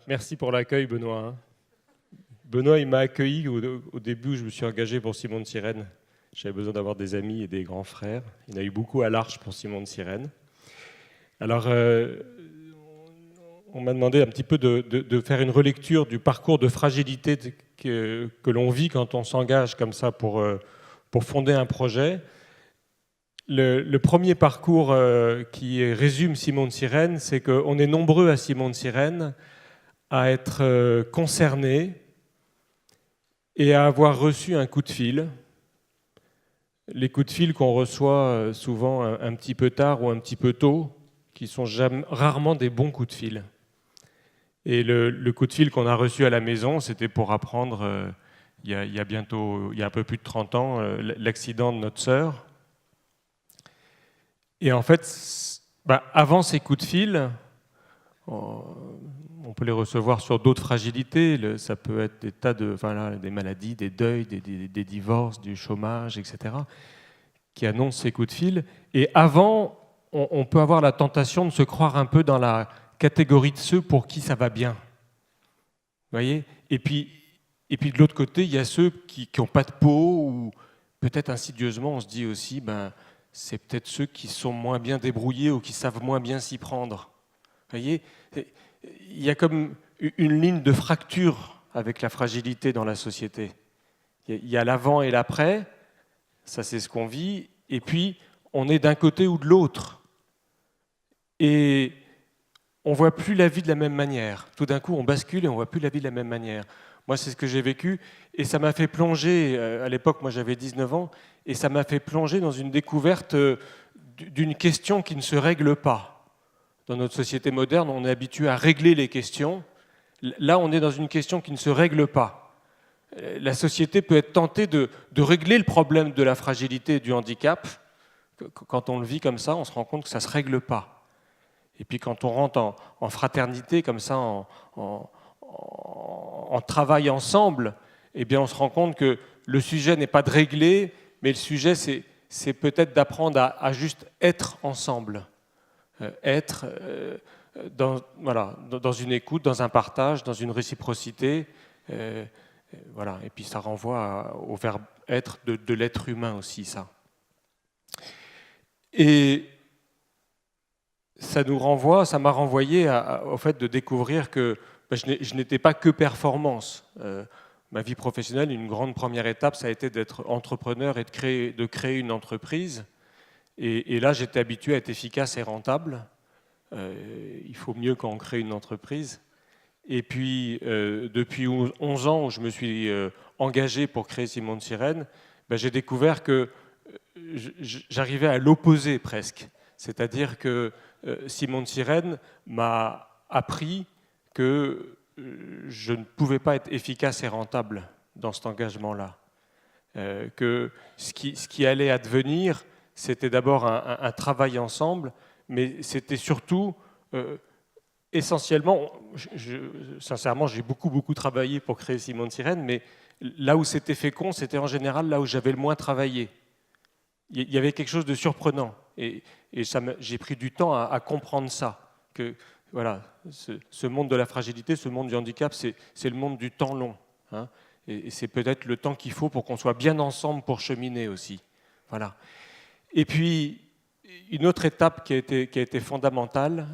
Merci pour l'accueil, Benoît. Benoît, il m'a accueilli au début où je me suis engagé pour Simon de Sirène. J'avais besoin d'avoir des amis et des grands frères. Il y en a eu beaucoup à l'Arche pour Simon de Sirène. Alors, on m'a demandé un petit peu de faire une relecture du parcours de fragilité que l'on vit quand on s'engage comme ça pour fonder un projet. Le premier parcours qui résume Simon de Sirène, c'est qu'on est nombreux à Simon de Sirène à être concernés et à avoir reçu un coup de fil. Les coups de fil qu'on reçoit souvent un petit peu tard ou un petit peu tôt, qui sont rarement des bons coups de fil. Et le coup de fil qu'on a reçu à la maison, c'était pour apprendre, il y a un peu plus de 30 ans, l'accident de notre sœur. Et en fait, avant ces coups de fil, on peut les recevoir sur d'autres fragilités. Ça peut être des maladies, des deuils, des divorces, du chômage, etc., qui annoncent ces coups de fil. Et avant, on peut avoir la tentation de se croire un peu dans la catégorie de ceux pour qui ça va bien. Vous voyez ? Et puis de l'autre côté, il y a ceux qui n'ont pas de peau, ou peut-être insidieusement, on se dit aussi, c'est peut-être ceux qui sont moins bien débrouillés ou qui savent moins bien s'y prendre. Vous voyez ? Il y a comme une ligne de fracture avec la fragilité dans la société. Il y a l'avant et l'après, ça c'est ce qu'on vit, et puis on est d'un côté ou de l'autre. Et on ne voit plus la vie de la même manière. Tout d'un coup, on bascule et on ne voit plus la vie de la même manière. Moi, c'est ce que j'ai vécu, et ça m'a fait plonger, à l'époque, moi j'avais 19 ans, et ça m'a fait plonger dans une découverte d'une question qui ne se règle pas. Dans notre société moderne, on est habitué à régler les questions. Là, on est dans une question qui ne se règle pas. La société peut être tentée de régler le problème de la fragilité et du handicap. Quand on le vit comme ça, on se rend compte que ça ne se règle pas. Et puis quand on rentre en fraternité, comme ça, en travail ensemble, eh bien, on se rend compte que le sujet n'est pas de régler, mais le sujet, c'est peut-être d'apprendre à juste être ensemble. Être dans une écoute, dans un partage, dans une réciprocité. Voilà. Et puis ça renvoie au verbe être de l'être humain aussi, ça. Et ça m'a renvoyé au fait de découvrir que je n'étais pas que performance. Ma vie professionnelle, une grande première étape, ça a été d'être entrepreneur et de créer une entreprise. Et là, j'étais habitué à être efficace et rentable. Il faut mieux quand on crée une entreprise. Et puis, depuis 11 ans où je me suis engagé pour créer Simon de Sirène, j'ai découvert que j'arrivais à l'opposé presque. C'est-à-dire que Simon de Sirène m'a appris que je ne pouvais pas être efficace et rentable dans cet engagement-là. Que ce qui allait advenir, c'était d'abord un travail ensemble, mais c'était surtout, essentiellement, sincèrement, j'ai beaucoup travaillé pour créer Simon de Sirène, mais là où c'était fécond, c'était en général là où j'avais le moins travaillé. Il y avait quelque chose de surprenant, et j'ai pris du temps à comprendre ça, que voilà, ce monde de la fragilité, ce monde du handicap, c'est le monde du temps long, hein, et c'est peut-être le temps qu'il faut pour qu'on soit bien ensemble pour cheminer aussi. Voilà. Et puis, une autre étape qui a été fondamentale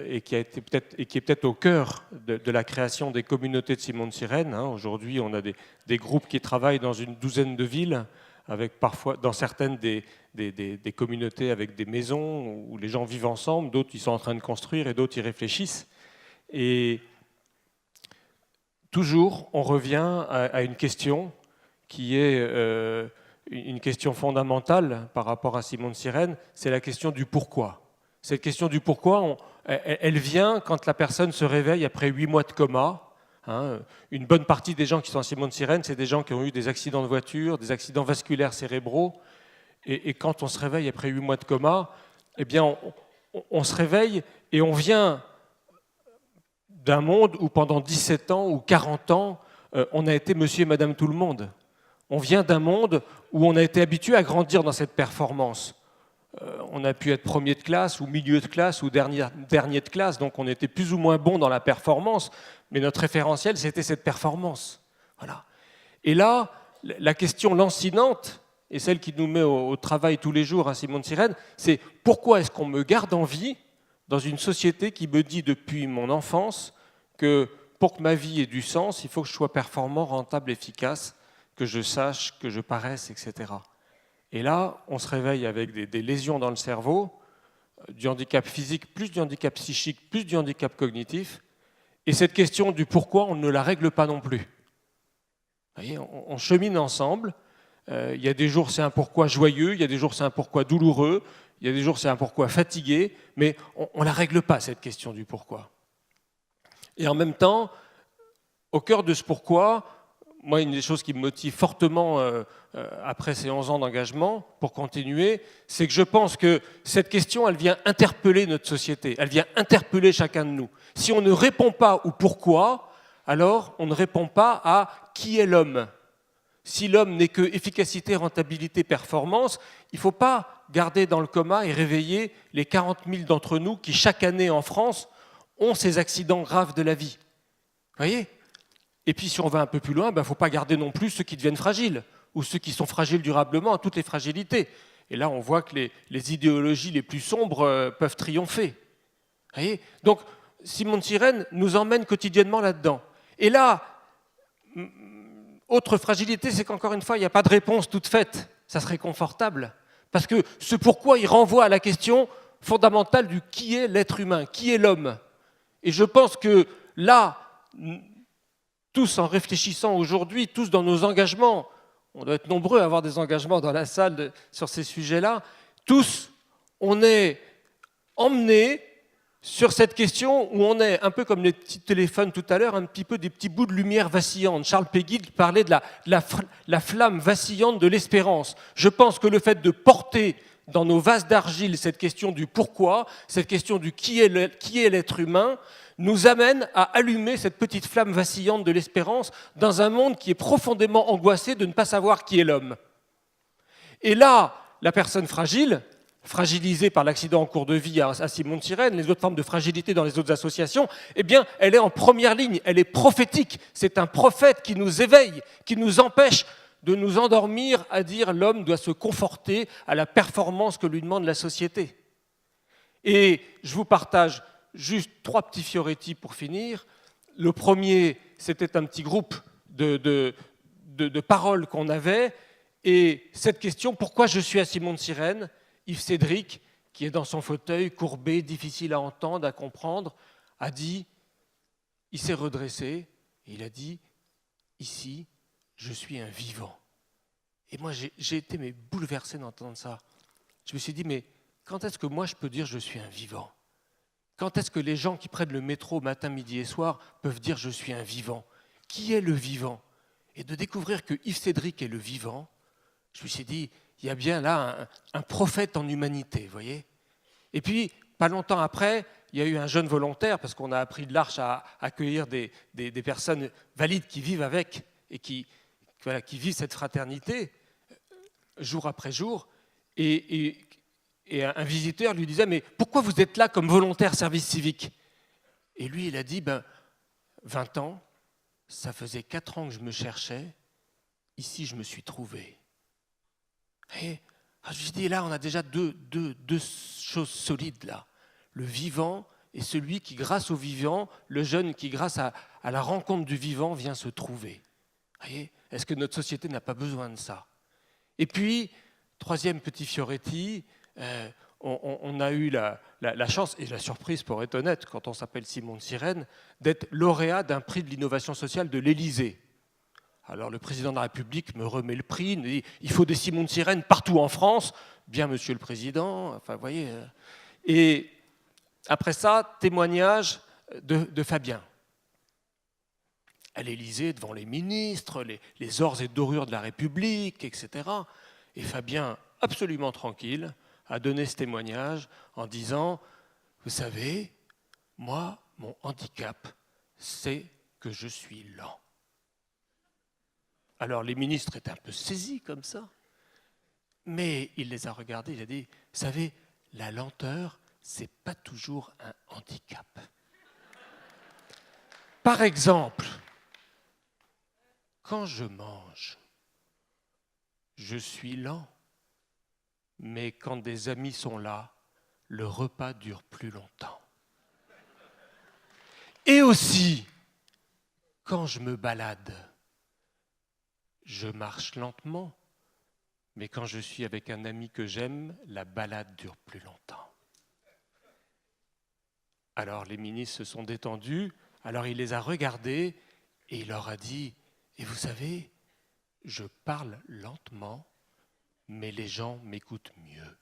et qui est peut-être au cœur de la création des communautés de Simon de Sirène. Hein. Aujourd'hui, on a des groupes qui travaillent dans une douzaine de villes, avec parfois, dans certaines, des communautés avec des maisons où les gens vivent ensemble, d'autres ils sont en train de construire et d'autres y réfléchissent. Et toujours, on revient à une question qui est une question fondamentale par rapport à Simon de Sirène, c'est la question du pourquoi. Cette question du pourquoi, elle vient quand la personne se réveille après 8 mois de coma. Hein. Une bonne partie des gens qui sont à Simon de Sirène, c'est des gens qui ont eu des accidents de voiture, des accidents vasculaires cérébraux. Et quand on se réveille après 8 mois de coma, eh bien, on se réveille et on vient d'un monde où pendant 17 ans ou 40 ans, on a été monsieur et madame tout le monde. On vient d'un monde où on a été habitué à grandir dans cette performance. On a pu être premier de classe ou milieu de classe ou dernier de classe, donc on était plus ou moins bon dans la performance, mais notre référentiel, c'était cette performance. Voilà. Et là, la question lancinante, et celle qui nous met au travail tous les jours, hein, Simone Sirène, c'est pourquoi est-ce qu'on me garde en vie dans une société qui me dit depuis mon enfance que pour que ma vie ait du sens, il faut que je sois performant, rentable, efficace, que je sache, que je paraisse, etc. Et là, on se réveille avec des lésions dans le cerveau, du handicap physique, plus du handicap psychique, plus du handicap cognitif. Et cette question du pourquoi, on ne la règle pas non plus. Vous voyez, on chemine ensemble. Il y a des jours, c'est un pourquoi joyeux, il y a des jours, c'est un pourquoi douloureux, il y a des jours, c'est un pourquoi fatigué, mais on ne la règle pas, cette question du pourquoi. Et en même temps, au cœur de ce pourquoi, moi, une des choses qui me motive fortement après ces 11 ans d'engagement, pour continuer, c'est que je pense que cette question, elle vient interpeller notre société, elle vient interpeller chacun de nous. Si on ne répond pas au pourquoi, alors on ne répond pas à qui est l'homme. Si l'homme n'est que efficacité, rentabilité, performance, il ne faut pas garder dans le coma et réveiller les 40 000 d'entre nous qui, chaque année en France, ont ces accidents graves de la vie. Vous voyez ? Et puis si on va un peu plus loin, il ne faut pas garder non plus ceux qui deviennent fragiles, ou ceux qui sont fragiles durablement à toutes les fragilités. Et là, on voit que les idéologies les plus sombres peuvent triompher. Vous voyez ? Donc, Simone Sirène nous emmène quotidiennement là-dedans. Et là, autre fragilité, c'est qu'encore une fois, il n'y a pas de réponse toute faite. Ça serait confortable. Parce que ce pourquoi, il renvoie à la question fondamentale du qui est l'être humain, qui est l'homme. Et je pense que là, tous en réfléchissant aujourd'hui, tous dans nos engagements, on doit être nombreux à avoir des engagements dans la salle sur ces sujets-là, tous, on est emmenés sur cette question où on est, un peu comme les petits téléphones tout à l'heure, un petit peu des petits bouts de lumière vacillante. Charles Péguy parlait de la flamme vacillante de l'espérance. Je pense que le fait de porter dans nos vases d'argile cette question du pourquoi, cette question du qui est l'être humain, nous amène à allumer cette petite flamme vacillante de l'espérance dans un monde qui est profondément angoissé de ne pas savoir qui est l'homme. Et là, la personne fragile, fragilisée par l'accident en cours de vie à Simone Sirène, les autres formes de fragilité dans les autres associations, eh bien, elle est en première ligne, elle est prophétique. C'est un prophète qui nous éveille, qui nous empêche de nous endormir à dire l'homme doit se conforter à la performance que lui demande la société. Et je vous partage juste 3 petits fioretti pour finir. Le premier, c'était un petit groupe de paroles qu'on avait. Et cette question, pourquoi je suis à Simone Sirène ? Yves Cédric, qui est dans son fauteuil, courbé, difficile à entendre, à comprendre, a dit, il s'est redressé, et il a dit, ici, je suis un vivant. Et moi, j'ai été bouleversé d'entendre ça. Je me suis dit, mais quand est-ce que moi, je peux dire je suis un vivant ? Quand est-ce que les gens qui prennent le métro matin, midi et soir peuvent dire je suis un vivant ? Qui est le vivant ? Et de découvrir que Yves Cédric est le vivant, je me suis dit, il y a bien là un prophète en humanité, vous voyez ? Et puis, pas longtemps après, il y a eu un jeune volontaire, parce qu'on a appris de l'Arche à accueillir des personnes valides qui vivent avec et qui vivent cette fraternité jour après jour. Et un visiteur lui disait, mais pourquoi vous êtes là comme volontaire service civique ? Et lui, il a dit, 20 ans, ça faisait 4 ans que je me cherchais, ici je me suis trouvé. Et je dis, là, on a déjà deux choses solides, là. Le vivant et celui qui, grâce au vivant, le jeune qui, grâce à la rencontre du vivant, vient se trouver. Voyez ? Est-ce que notre société n'a pas besoin de ça ? Et puis, 3e petit fioretti, on a eu la chance, et la surprise pour être honnête, quand on s'appelle Simone Sirène, d'être lauréat d'un prix de l'innovation sociale de l'Élysée. Alors le président de la République me remet le prix, il dit il faut des Simone Sirène partout en France. Bien, monsieur le président, enfin, vous voyez. Et après ça, témoignage de Fabien. À l'Élysée, devant les ministres, les ors et dorures de la République, etc. Et Fabien, absolument tranquille, a donné ce témoignage en disant « Vous savez, moi, mon handicap, c'est que je suis lent. » Alors les ministres étaient un peu saisis comme ça, mais il les a regardés, il a dit « Vous savez, la lenteur, c'est pas toujours un handicap. » Par exemple, quand je mange, je suis lent, mais quand des amis sont là, le repas dure plus longtemps. Et aussi, quand je me balade, je marche lentement, mais quand je suis avec un ami que j'aime, la balade dure plus longtemps. Alors les ministres se sont détendus, alors il les a regardés et il leur a dit « Et vous savez, je parle lentement, mais les gens m'écoutent mieux. »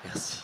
Merci.